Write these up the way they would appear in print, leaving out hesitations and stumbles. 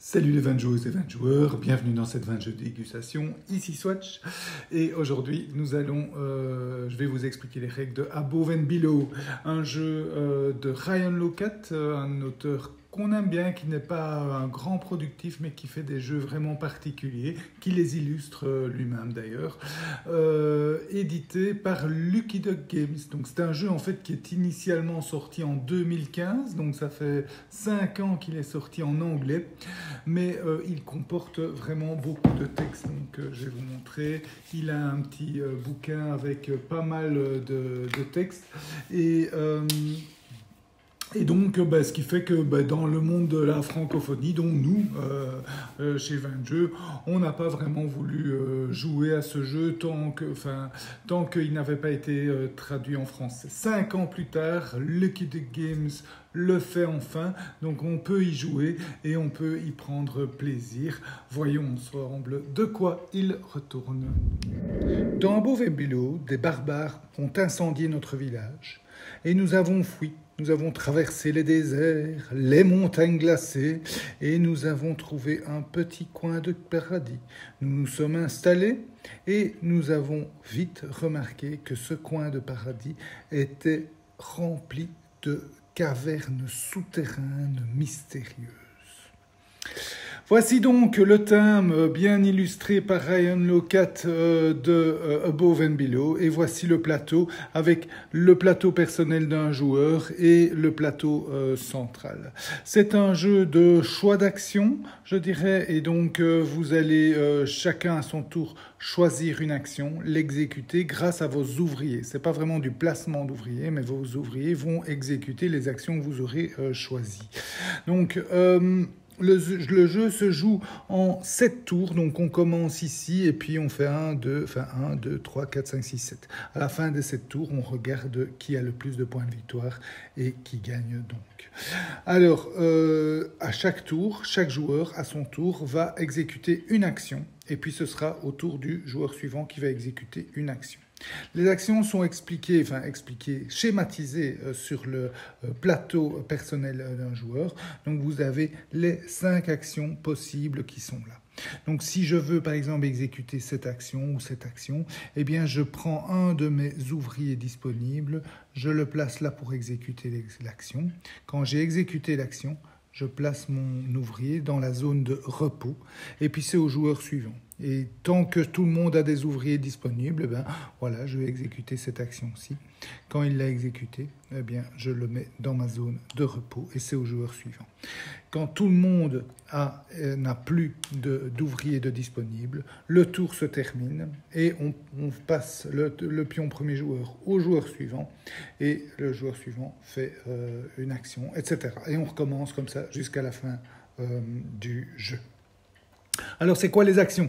Salut les 20 joueuses et 20 joueurs, bienvenue dans cette 20 jeux de dégustation, ici Swatch. Et aujourd'hui, je vais vous expliquer les règles de Above and Below, un jeu de Ryan Laukat, un auteur qu'on aime bien, qui n'est pas un grand productif, mais qui fait des jeux vraiment particuliers, qui les illustre lui-même d'ailleurs, édité par Lucky Duck Games. Donc c'est un jeu en fait qui est initialement sorti en 2015, donc ça fait 5 ans qu'il est sorti en anglais, mais il comporte vraiment beaucoup de textes. Donc je vais vous montrer. Il a un petit bouquin avec pas mal de textes et donc, ce qui fait que dans le monde de la francophonie, dont nous, chez 20 jeux, on n'a pas vraiment voulu jouer à ce jeu tant qu'il n'avait pas été traduit en français. 5 ans plus tard, Lucky Duck Games le fait enfin, donc on peut y jouer et on peut y prendre plaisir. Voyons ensemble de quoi il retourne. Dans Above and Below, des barbares ont incendié notre village et nous avons fui. Nous avons traversé les déserts, les montagnes glacées, et nous avons trouvé un petit coin de paradis. Nous nous sommes installés et nous avons vite remarqué que ce coin de paradis était rempli de cavernes souterraines mystérieuses. Voici donc le thème bien illustré par Ryan Laukat de Above and Below. Et voici le plateau avec le plateau personnel d'un joueur et le plateau central. C'est un jeu de choix d'action, je dirais. Et donc vous allez chacun à son tour choisir une action, l'exécuter grâce à vos ouvriers. Ce n'est pas vraiment du placement d'ouvriers, mais vos ouvriers vont exécuter les actions que vous aurez choisies. Donc le jeu se joue en 7 tours, donc on commence ici et puis on fait 1, 2, 3, 4, 5, 6, 7. À la fin des 7 tours, on regarde qui a le plus de points de victoire et qui gagne donc. Alors, à chaque tour, chaque joueur à son tour va exécuter une action et puis ce sera au tour du joueur suivant qui va exécuter une action. Les actions sont schématisées sur le plateau personnel d'un joueur. Donc vous avez les 5 actions possibles qui sont là. Donc si je veux par exemple exécuter cette action ou cette action, eh bien je prends un de mes ouvriers disponibles, je le place là pour exécuter l'action. Quand j'ai exécuté l'action, je place mon ouvrier dans la zone de repos et puis c'est au joueur suivant. Et tant que tout le monde a des ouvriers disponibles, voilà, je vais exécuter cette action-ci. Quand il l'a exécutée, je le mets dans ma zone de repos et c'est au joueur suivant. Quand tout le monde n'a plus d'ouvriers de disponibles, le tour se termine et on passe le pion premier joueur au joueur suivant et le joueur suivant fait une action, etc. Et on recommence comme ça jusqu'à la fin du jeu. Alors, c'est quoi les actions ?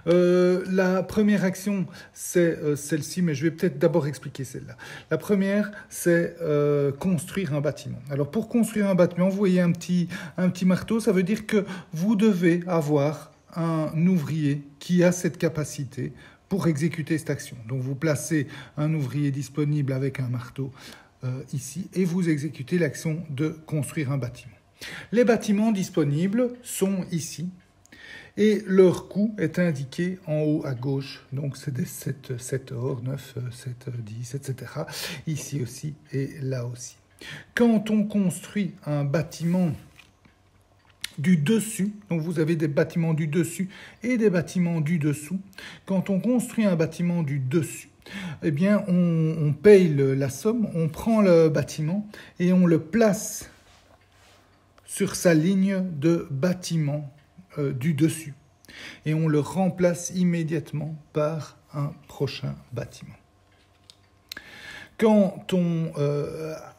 La première action, c'est celle-ci, mais je vais peut-être d'abord expliquer celle-là. La première, c'est construire un bâtiment. Alors, pour construire un bâtiment, vous voyez un petit marteau, ça veut dire que vous devez avoir un ouvrier qui a cette capacité pour exécuter cette action. Donc, vous placez un ouvrier disponible avec un marteau ici et vous exécutez l'action de construire un bâtiment. Les bâtiments disponibles sont ici. Et leur coût est indiqué en haut à gauche. Donc, c'est des 7 or, 9, 7, 10, etc. Ici aussi et là aussi. Quand on construit un bâtiment du dessus, donc vous avez des bâtiments du dessus et des bâtiments du dessous. Quand on construit un bâtiment du dessus, eh bien, on paye la somme, on prend le bâtiment et on le place sur sa ligne de bâtiment du dessus. Et on le remplace immédiatement par un prochain bâtiment. Quand on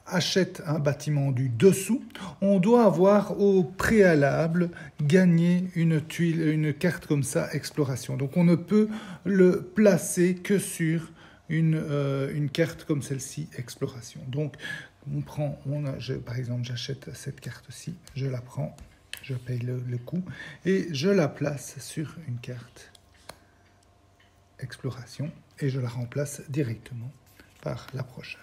achète un bâtiment du dessous, on doit avoir au préalable gagné une carte comme ça, exploration. Donc on ne peut le placer que sur une carte comme celle-ci, exploration. Donc par exemple, j'achète cette carte-ci, je la prends. Je paye le coût et je la place sur une carte exploration et je la remplace directement par la prochaine.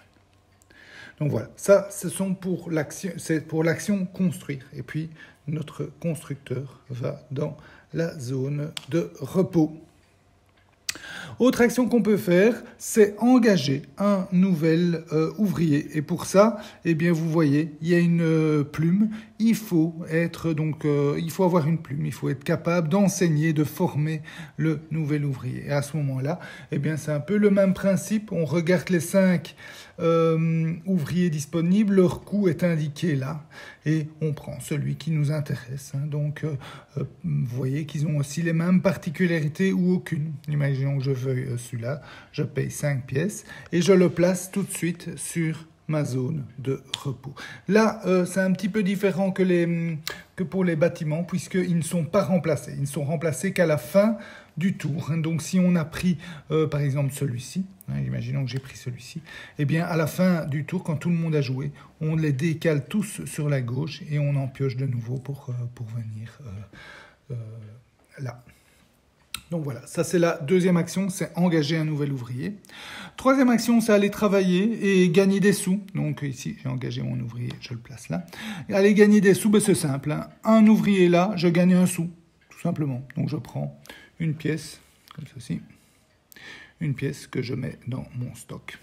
Donc voilà, ça, c'est pour l'action construire. Et puis, notre constructeur va dans la zone de repos. Autre action qu'on peut faire, c'est engager un nouvel ouvrier. Et pour ça, eh bien, vous voyez, il y a une plume. Il faut avoir une plume. Il faut être capable d'enseigner, de former le nouvel ouvrier. Et à ce moment-là, eh bien, c'est un peu le même principe. On regarde les 5 ouvriers disponibles. Leur coût est indiqué là. Et on prend celui qui nous intéresse. Donc, vous voyez qu'ils ont aussi les mêmes particularités ou aucune. Imaginons que je veuille celui-là. Je paye 5 pièces et je le place tout de suite sur ma zone de repos. Là, c'est un petit peu différent que pour les bâtiments, puisqu'ils ne sont pas remplacés. Ils ne sont remplacés qu'à la fin du tour. Donc, si on a pris, par exemple, celui-ci, imaginons que j'ai pris celui-ci, eh bien, à la fin du tour, quand tout le monde a joué, on les décale tous sur la gauche et on en pioche de nouveau pour venir là. Donc voilà, ça c'est la deuxième action, c'est engager un nouvel ouvrier. Troisième action, c'est aller travailler et gagner des sous. Donc ici, j'ai engagé mon ouvrier, je le place là. Et aller gagner des sous, c'est simple. Un ouvrier là, je gagne un sou, tout simplement. Donc je prends une pièce, comme ceci, une pièce que je mets dans mon stock.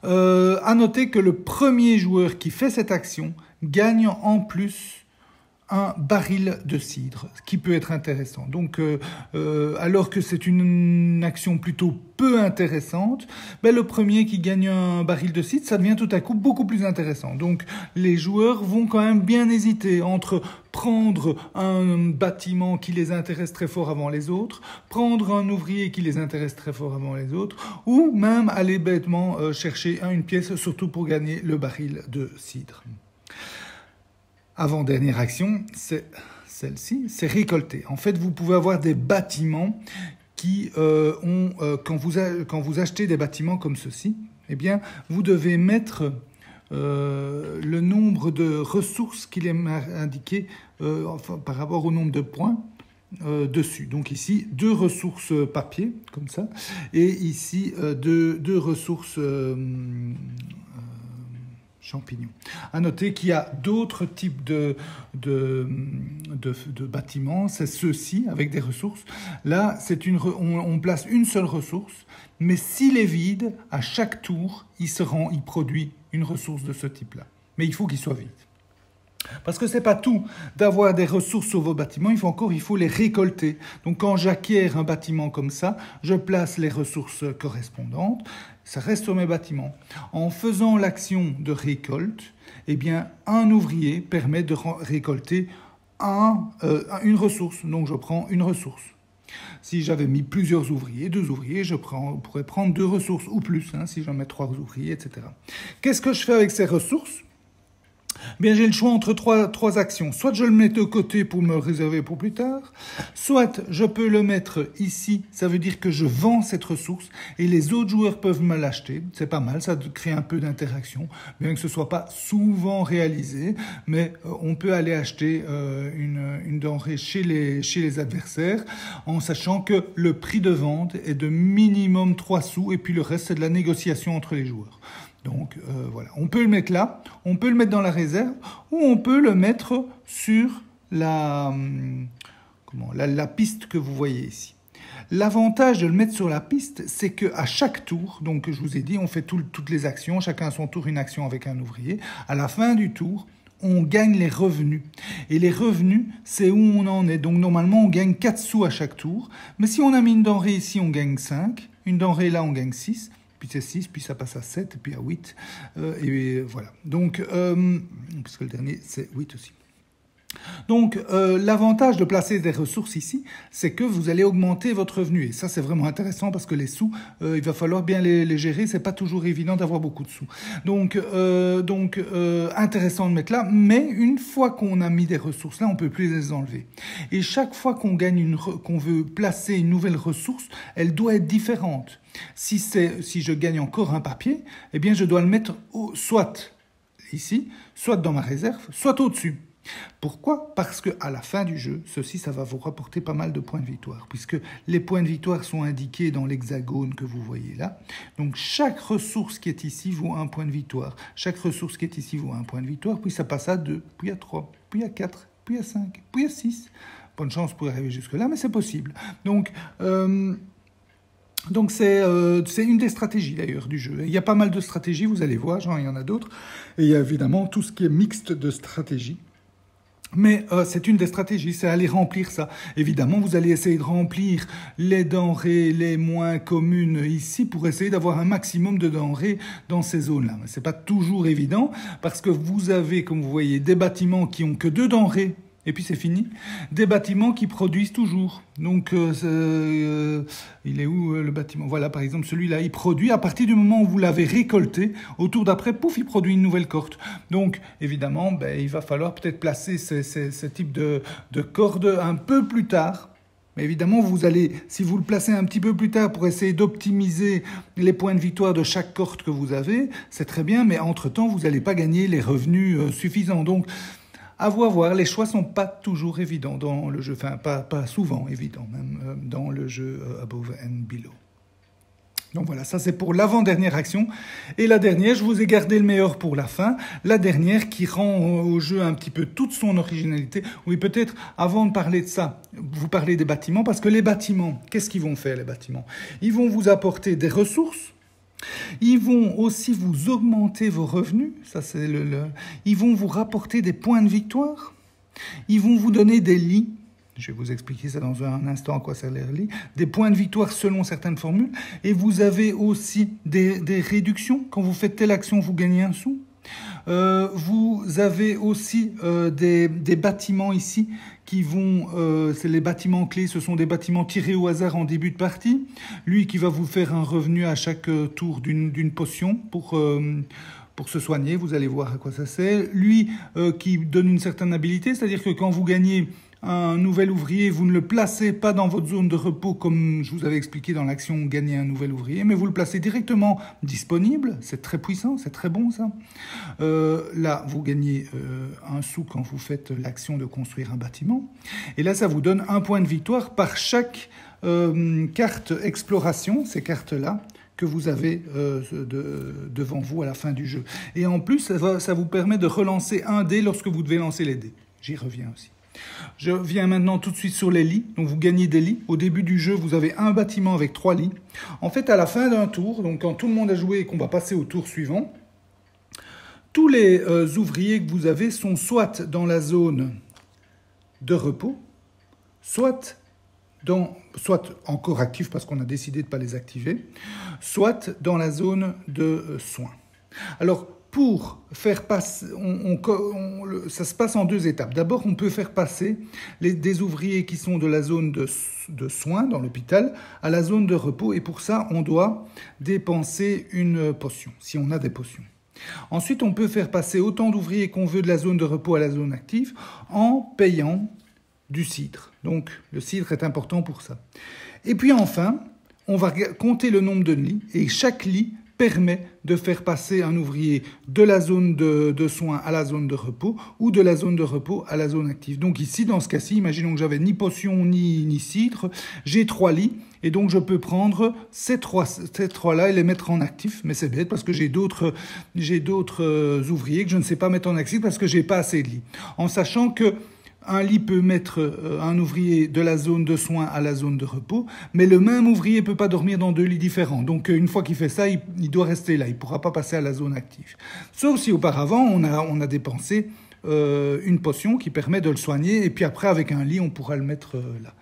À noter que le premier joueur qui fait cette action gagne en plus un baril de cidre, ce qui peut être intéressant. Donc, alors que c'est une action plutôt peu intéressante, le premier qui gagne un baril de cidre, ça devient tout à coup beaucoup plus intéressant. Donc, les joueurs vont quand même bien hésiter entre prendre un bâtiment qui les intéresse très fort avant les autres, prendre un ouvrier qui les intéresse très fort avant les autres, ou même aller bêtement chercher une pièce, surtout pour gagner le baril de cidre. Avant-dernière action, c'est celle-ci, c'est récolter. En fait, vous pouvez avoir des bâtiments qui quand vous achetez des bâtiments comme ceci, eh bien, vous devez mettre le nombre de ressources qu'il est indiqué par rapport au nombre de points dessus. Donc ici, 2 ressources papier, comme ça, et ici, 2 ressources champignons. À noter qu'il y a d'autres types de bâtiments, c'est ceux-ci avec des ressources. Là, on place une seule ressource, mais s'il est vide, à chaque tour, il produit une ressource de ce type-là. Mais il faut qu'il soit vide. Parce que c'est pas tout d'avoir des ressources sur vos bâtiments, il faut les récolter. Donc quand j'acquiers un bâtiment comme ça, je place les ressources correspondantes, ça reste sur mes bâtiments. En faisant l'action de récolte, eh bien un ouvrier permet de récolter une ressource. Donc je prends une ressource. Si j'avais mis plusieurs ouvriers, 2 ouvriers, pourrais prendre 2 ressources ou plus, si j'en mets 3 ouvriers, etc. Qu'est-ce que je fais avec ces ressources ? Bien, j'ai le choix entre trois actions. Soit je le mets de côté pour me réserver pour plus tard, soit je peux le mettre ici, ça veut dire que je vends cette ressource et les autres joueurs peuvent me l'acheter. C'est pas mal, ça crée un peu d'interaction, bien que ce soit pas souvent réalisé, mais on peut aller acheter une denrée chez les adversaires en sachant que le prix de vente est de minimum 3 sous et puis le reste c'est de la négociation entre les joueurs. Donc voilà, on peut le mettre là, on peut le mettre dans la réserve ou on peut le mettre sur la piste que vous voyez ici. L'avantage de le mettre sur la piste, c'est qu'à chaque tour, donc je vous ai dit, on fait toutes les actions, chacun à son tour une action avec un ouvrier. À la fin du tour, on gagne les revenus. Et les revenus, c'est où on en est. Donc normalement, on gagne 4 sous à chaque tour. Mais si on a mis une denrée ici, on gagne 5. Une denrée là, on gagne 6. Puis c'est 6, puis ça passe à 7, puis à 8. Et voilà. Donc, puisque le dernier, c'est 8 aussi. Donc, l'avantage de placer des ressources ici, c'est que vous allez augmenter votre revenu. Et ça, c'est vraiment intéressant parce que les sous, il va falloir bien les gérer. C'est pas toujours évident d'avoir beaucoup de sous. Donc, intéressant de mettre là. Mais une fois qu'on a mis des ressources là, on peut plus les enlever. Et chaque fois qu'on veut placer une nouvelle ressource, elle doit être différente. Si je gagne encore un papier, eh bien, je dois le mettre soit ici, soit dans ma réserve, soit au-dessus. Pourquoi? Parce qu'à la fin du jeu, ça va vous rapporter pas mal de points de victoire, puisque les points de victoire sont indiqués dans l'hexagone que vous voyez là. Donc chaque ressource qui est ici vaut un point de victoire. Chaque ressource qui est ici vaut un point de victoire, puis ça passe à 2, puis à 3, puis à 4, puis à 5, puis à 6. Bonne chance pour arriver jusque-là, mais c'est possible. Donc c'est une des stratégies d'ailleurs du jeu. Il y a pas mal de stratégies, vous allez voir, il y en a d'autres. Et il y a évidemment tout ce qui est mixte de stratégies. Mais c'est une des stratégies, c'est aller remplir ça. Évidemment, vous allez essayer de remplir les denrées les moins communes ici pour essayer d'avoir un maximum de denrées dans ces zones-là. Mais c'est pas toujours évident parce que vous avez, comme vous voyez, des bâtiments qui ont que 2 denrées. Et puis c'est fini. Des bâtiments qui produisent toujours. Donc, il est où le bâtiment? Voilà, par exemple, celui-là, il produit à partir du moment où vous l'avez récolté. Au tour d'après, pouf, il produit une nouvelle corde. Donc, évidemment, il va falloir peut-être placer ce type de corde un peu plus tard. Mais évidemment, si vous le placez un petit peu plus tard pour essayer d'optimiser les points de victoire de chaque corde que vous avez, c'est très bien, mais entre-temps, vous n'allez pas gagner les revenus suffisants. Donc, à voir, les choix sont pas toujours évidents dans le jeu, enfin pas souvent évidents même dans le jeu Above and Below. Donc voilà, ça c'est pour l'avant-dernière action. Et la dernière, je vous ai gardé le meilleur pour la fin. La dernière qui rend au jeu un petit peu toute son originalité. Oui, peut-être avant de parler de ça, vous parlez des bâtiments, parce que les bâtiments, qu'est-ce qu'ils vont faire les bâtiments? Ils vont vous apporter des ressources. Ils vont aussi vous augmenter vos revenus, ça c'est ils vont vous rapporter des points de victoire, ils vont vous donner des lits, je vais vous expliquer ça dans un instant à quoi servent les lits, des points de victoire selon certaines formules, et vous avez aussi des réductions, quand vous faites telle action vous gagnez un sou. Vous avez aussi des bâtiments ici qui vont, c'est les bâtiments clés, ce sont des bâtiments tirés au hasard en début de partie. Lui qui va vous faire un revenu à chaque tour d'une potion pour se soigner, vous allez voir à quoi ça sert. Lui qui donne une certaine habilité, c'est-à-dire que quand vous gagnez un nouvel ouvrier, vous ne le placez pas dans votre zone de repos comme je vous avais expliqué dans l'action gagner un nouvel ouvrier, mais vous le placez directement disponible. C'est très puissant, c'est très bon ça. Là, vous gagnez un sou quand vous faites l'action de construire un bâtiment. Et là, ça vous donne un point de victoire par chaque carte exploration, ces cartes-là, que vous avez devant vous à la fin du jeu. Et en plus, ça vous permet de relancer un dé lorsque vous devez lancer les dés. J'y reviens aussi. Je viens maintenant tout de suite sur les lits. Donc vous gagnez des lits. Au début du jeu, vous avez un bâtiment avec 3 lits. En fait, à la fin d'un tour, donc quand tout le monde a joué et qu'on va passer au tour suivant, tous les ouvriers que vous avez sont soit dans la zone de repos, soit encore actifs parce qu'on a décidé de ne pas les activer, soit dans la zone de soins. Alors, pour faire passer, ça se passe en 2 étapes. D'abord, on peut faire passer des ouvriers qui sont de la zone de soins dans l'hôpital à la zone de repos. Et pour ça, on doit dépenser une potion, si on a des potions. Ensuite, on peut faire passer autant d'ouvriers qu'on veut de la zone de repos à la zone active en payant du cidre. Donc, le cidre est important pour ça. Et puis enfin, on va compter le nombre de lits et chaque lit permet de faire passer un ouvrier de la zone de soins à la zone de repos ou de la zone de repos à la zone active. Donc ici, dans ce cas-ci, imaginons que j'avais ni potion ni cidre, j'ai 3 lits et donc je peux prendre ces trois-là et les mettre en actif. Mais c'est bête parce que j'ai d'autres ouvriers que je ne sais pas mettre en actif parce que j'ai pas assez de lits. En sachant que un lit peut mettre un ouvrier de la zone de soins à la zone de repos, mais le même ouvrier ne peut pas dormir dans 2 lits différents. Donc une fois qu'il fait ça, il doit rester là, il ne pourra pas passer à la zone active. Sauf si auparavant, on a dépensé une potion qui permet de le soigner, et puis après, avec un lit, on pourra le mettre là.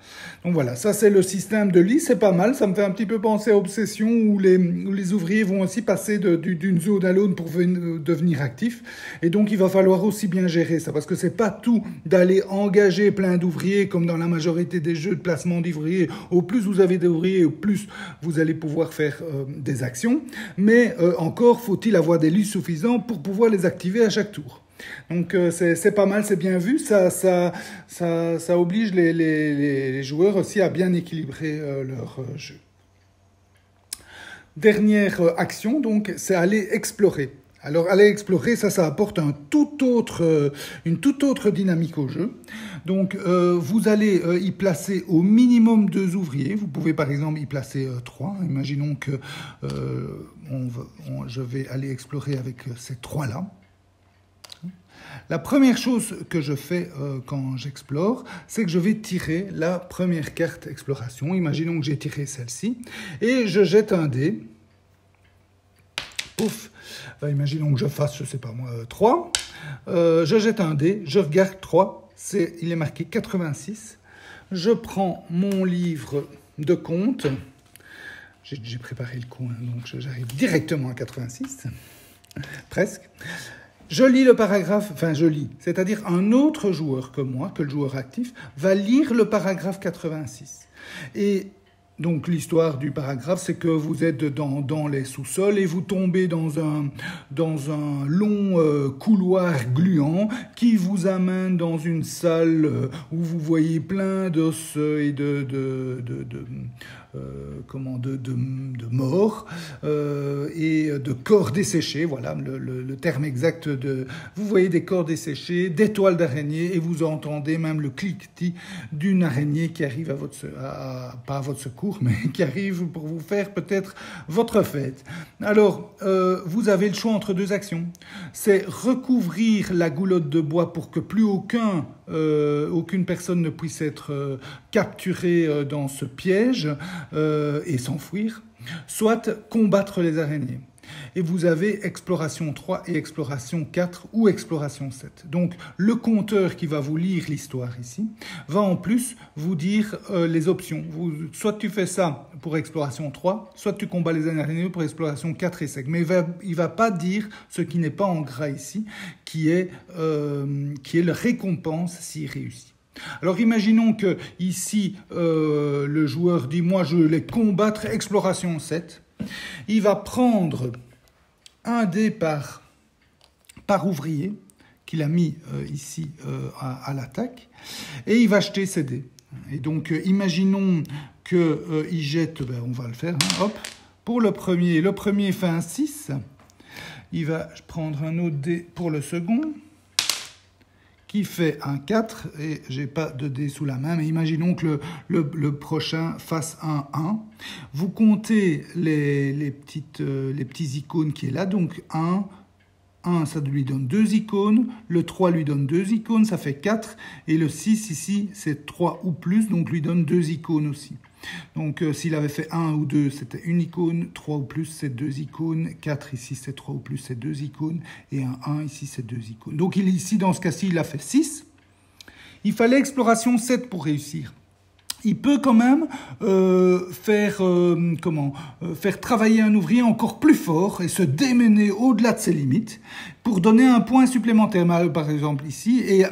Donc voilà, ça c'est le système de lit, c'est pas mal, ça me fait un petit peu penser à Obsession, où les ouvriers vont aussi passer d'une zone à l'autre pour devenir actifs, et donc il va falloir aussi bien gérer ça, parce que c'est pas tout d'aller engager plein d'ouvriers, comme dans la majorité des jeux de placement d'ouvriers. Au plus vous avez d'ouvriers, au plus vous allez pouvoir faire des actions, mais encore faut-il avoir des lits suffisants pour pouvoir les activer à chaque tour. Donc c'est pas mal, c'est bien vu, ça oblige les joueurs aussi à bien équilibrer leur jeu. Dernière action, donc, c'est aller explorer. Alors, aller explorer, ça apporte une toute autre dynamique au jeu. Donc, vous allez y placer au minimum 2 ouvriers. Vous pouvez, par exemple, y placer 3. Imaginons que je vais aller explorer avec ces 3-là. La première chose que je fais quand j'explore, c'est que je vais tirer la première carte exploration. Imaginons que j'ai tiré celle-ci. Et je jette un dé. Pouf. Imaginons que je fasse, je ne sais pas moi, 3. Je jette un dé, je regarde 3. Il est marqué 86. Je prends mon livre de compte. J'ai préparé le coup, hein, donc j'arrive directement à 86. Presque. Je lis le paragraphe, c'est-à-dire un autre joueur que moi, que le joueur actif, va lire le paragraphe 86. Et donc l'histoire du paragraphe, c'est que vous êtes dans les sous-sols et vous tombez dans un long couloir gluant qui vous amène dans une salle où vous voyez plein d'os et de morts et de corps desséchés. Voilà le terme exact vous voyez des corps desséchés, des toiles d'araignée et vous entendez même le cliquetis d'une araignée qui arrive pas à votre secours, mais qui arrive pour vous faire peut-être votre fête. Alors, vous avez le choix entre 2 actions. C'est recouvrir la goulotte de bois pour que plus aucune personne ne puisse être capturée dans ce piège et s'enfuir, soit combattre les araignées. Et vous avez exploration 3 et exploration 4 ou exploration 7. Donc, le compteur qui va vous lire l'histoire ici va en plus vous dire les options. Soit tu fais ça pour exploration 3, soit tu combats les araignées pour exploration 4 et 5. Mais il va pas dire ce qui n'est pas en gras ici, qui est la récompense s'il réussit. Alors imaginons que ici le joueur dit moi je vais combattre exploration 7. Il va prendre un dé par ouvrier qu'il a mis ici à l'attaque et il va jeter ses dés. Et donc imaginons qu'il jette, on va le faire, hein, hop, pour le premier fait un 6, il va prendre un autre dé pour le second qui fait un 4, et j'ai pas de dé sous la main, mais imaginons que le prochain fasse un 1. Vous comptez les petits icônes qui est là, donc 1, ça lui donne 2 icônes, le 3 lui donne 2 icônes, ça fait 4, et le 6 ici, c'est 3 ou plus, donc lui donne 2 icônes aussi. Donc s'il avait fait 1 ou 2, c'était une icône, 3 ou plus, c'est 2 icônes, 4 ici, c'est 3 ou plus, c'est 2 icônes, et un 1 ici, c'est 2 icônes. Donc ici, dans ce cas-ci, il a fait 6. Il fallait exploration 7 pour réussir. Il peut quand même faire travailler un ouvrier encore plus fort et se démener au-delà de ses limites pour donner un point supplémentaire, par exemple ici. Et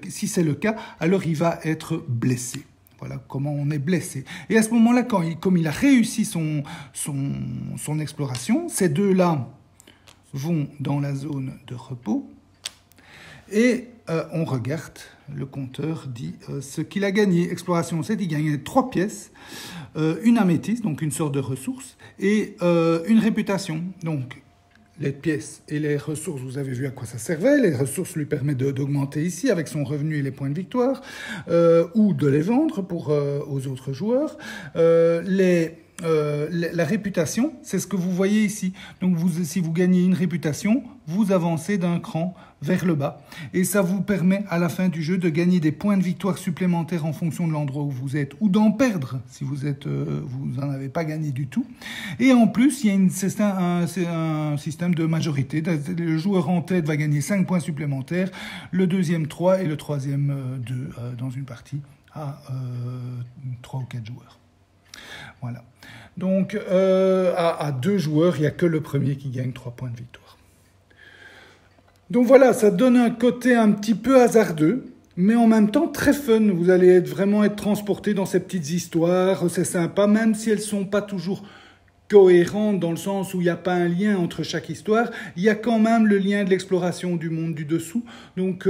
si c'est le cas, alors il va être blessé. Voilà comment on est blessé. Et à ce moment-là, comme il a réussi son exploration, ces deux-là vont dans la zone de repos et on regarde, le compteur dit ce qu'il a gagné. Exploration 7, il gagne 3 pièces, une améthyste, donc une sorte de ressource, et une réputation. Donc les pièces et les ressources, vous avez vu à quoi ça servait. Les ressources lui permettent d'augmenter ici avec son revenu et les points de victoire, ou de les vendre aux autres joueurs. La réputation, c'est ce que vous voyez ici. Donc si vous gagnez une réputation, vous avancez d'un cran vers le bas. Et ça vous permet à la fin du jeu de gagner des points de victoire supplémentaires en fonction de l'endroit où vous êtes, ou d'en perdre si vous n'en avez pas gagné du tout. Et en plus, il y a un système de majorité. Le joueur en tête va gagner 5 points supplémentaires, le deuxième 3 et le troisième 2 dans une partie à 3 ou 4 joueurs. Voilà. Donc, à 2 joueurs, il n'y a que le premier qui gagne 3 points de victoire. Donc voilà, ça donne un côté un petit peu hasardeux, mais en même temps très fun. Vous allez vraiment être transporté dans ces petites histoires, c'est sympa, même si elles ne sont pas toujours cohérente dans le sens où il n'y a pas un lien entre chaque histoire, il y a quand même le lien de l'exploration du monde du dessous. Donc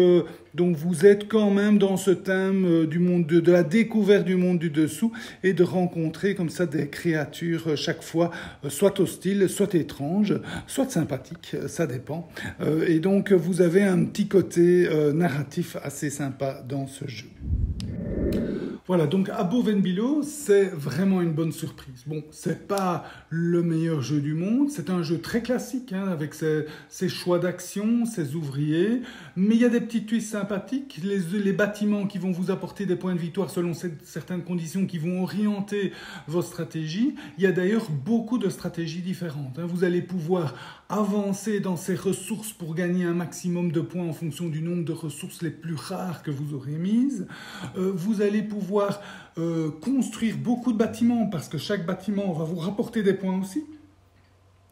vous êtes quand même dans ce thème du monde de la découverte du monde du dessous et de rencontrer comme ça des créatures chaque fois, soit hostiles, soit étranges, soit sympathiques, ça dépend. Et donc vous avez un petit côté narratif assez sympa dans ce jeu. Voilà, donc Habbo Ven Bilo, c'est vraiment une bonne surprise. Bon, c'est pas le meilleur jeu du monde, c'est un jeu très classique, hein, avec ses choix d'action, ses ouvriers, mais il y a des petites twists sympathiques, les bâtiments qui vont vous apporter des points de victoire selon certaines conditions, qui vont orienter vos stratégies. Il y a d'ailleurs beaucoup de stratégies différentes, hein. Vous allez pouvoir avancer dans ces ressources pour gagner un maximum de points en fonction du nombre de ressources les plus rares que vous aurez mises. Vous allez pouvoir construire beaucoup de bâtiments parce que chaque bâtiment va vous rapporter des points aussi.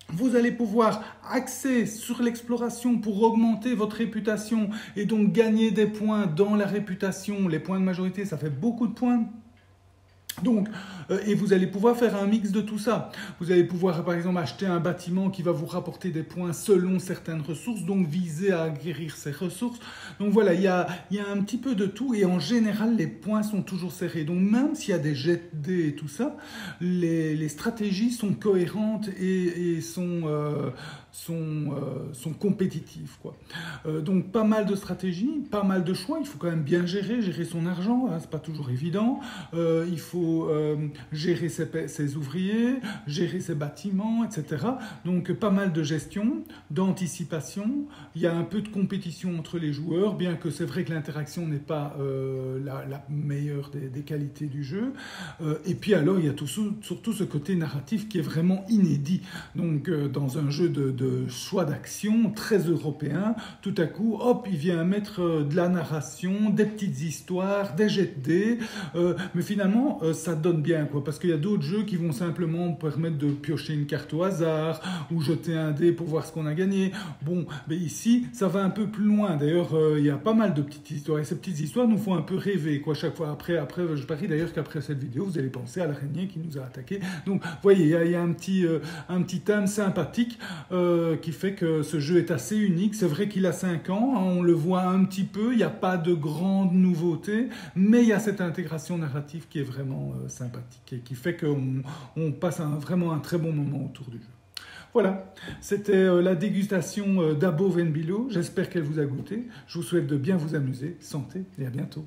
Vous allez pouvoir axer sur l'exploration pour augmenter votre réputation et donc gagner des points dans la réputation. Les points de majorité, ça fait beaucoup de points. Donc, et vous allez pouvoir faire un mix de tout ça. Vous allez pouvoir, par exemple, acheter un bâtiment qui va vous rapporter des points selon certaines ressources, donc viser à acquérir ces ressources. Donc voilà, il y a un petit peu de tout et en général, les points sont toujours serrés. Donc même s'il y a des jets de dés et tout ça, les stratégies sont cohérentes et sont compétitives, quoi. Donc pas mal de stratégies, pas mal de choix. Il faut quand même bien gérer son argent, hein, c'est pas toujours évident. Il faut gérer ses ouvriers, gérer ses bâtiments, etc. Donc pas mal de gestion, d'anticipation. Il y a un peu de compétition entre les joueurs, bien que c'est vrai que l'interaction n'est pas la meilleure des qualités du jeu. Et puis alors il y a surtout ce côté narratif qui est vraiment inédit. Donc dans un jeu de choix d'action très européen, tout à coup, hop, il vient mettre de la narration, des petites histoires, des jets de dés, mais finalement ça donne bien, quoi, parce qu'il y a d'autres jeux qui vont simplement permettre de piocher une carte au hasard ou jeter un dé pour voir ce qu'on a gagné. Bon, mais ici, ça va un peu plus loin. D'ailleurs, il y a pas mal de petites histoires et ces petites histoires nous font un peu rêver, quoi, chaque fois. Après, je parie d'ailleurs qu'après cette vidéo, vous allez penser à l'araignée qui nous a attaqué. Donc, vous voyez, il y a un petit thème sympathique qui fait que ce jeu est assez unique. C'est vrai qu'il a 5 ans, hein, on le voit un petit peu, il n'y a pas de grandes nouveautés, mais il y a cette intégration narrative qui est vraiment sympathique et qui fait qu'on passe vraiment un très bon moment autour du jeu. Voilà, c'était la dégustation d'Habbo Ven Bilo. J'espère qu'elle vous a goûté. Je vous souhaite de bien vous amuser. Santé et à bientôt.